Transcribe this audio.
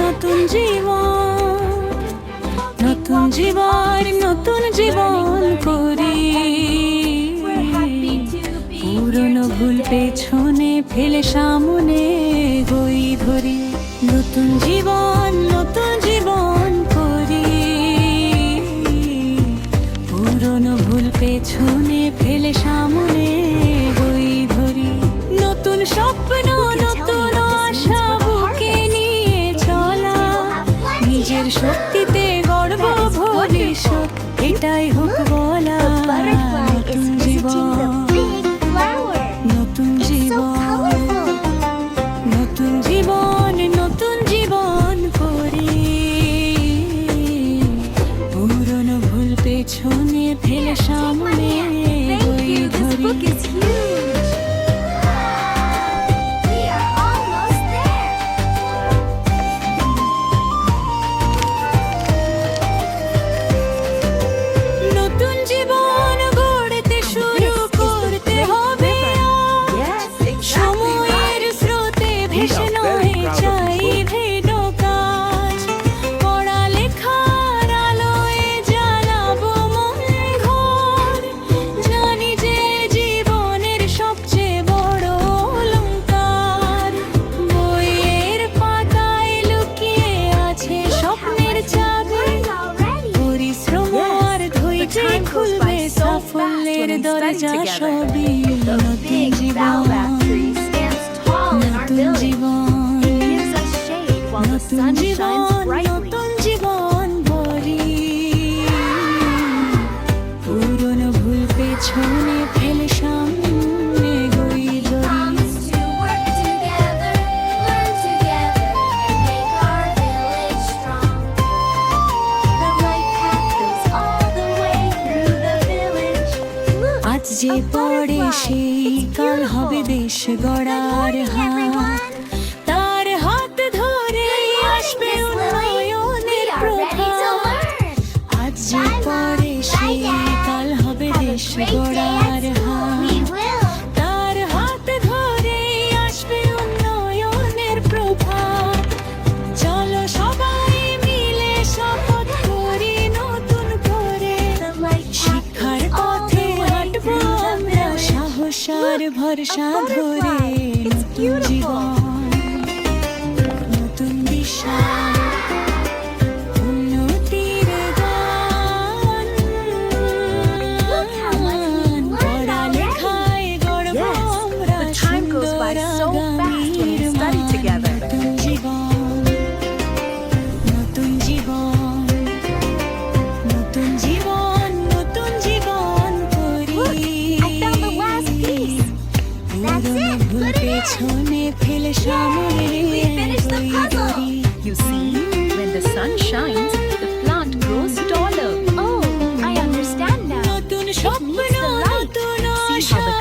নতুন জীবন করি, পুরনো ভুল পেছনে ফেলে সামনে গই ধরি। নতুন জীবন করি, পুরনো ভুল পেছনে ফেলে সামনে গই ধরি। নতুন স্বপ্ন নতুন আশা বুকে নিয়ে চলা, নিজের শক্তিতে গর্ব ভবিষ্যৎ এটাই হোক বলা। নতুন জীবন নতুন জীবন করি, পুরনো ভুল পেছনে ফেলে সামনে গই ধরি। খুলবে সাফল্যের দরজা সবই। নতুন জীবন নতুন জীবন ভরি, পুরনো ভুল পেছনে ফেলে সামনে গই ধরি। আজ যে পড়ে সেই কাল হবে দেশ গড়ার হাত, তার হাত ধরে আসবে উন্নয়নের প্রভাত। আজ যে পড়ে সেই কাল হবে দেশ গড়ার হাত, তার হাত ধরে আসবে উন্নয়নের প্রভাত। চলো সবাই মিলে শপথ করি নতুন করে, শিক্ষার পথে হাঁটবো আমরা সাহস আর ভরসা ধরে। নতুন জীবন নতুন বিশ্বাস উন্নতির গান, পড়ালেখায় গড়ব আমরা সুন্দর আগামীর মান। নতুন জীবন নতুন জীবন করি, পুরনো ভুল পেছনে ফেলে সামনে গই ধরি। You see, when the sun shines, the plant grows taller. Oh, I understand now. নতুন স্বপ্ন নতুন See how আশা the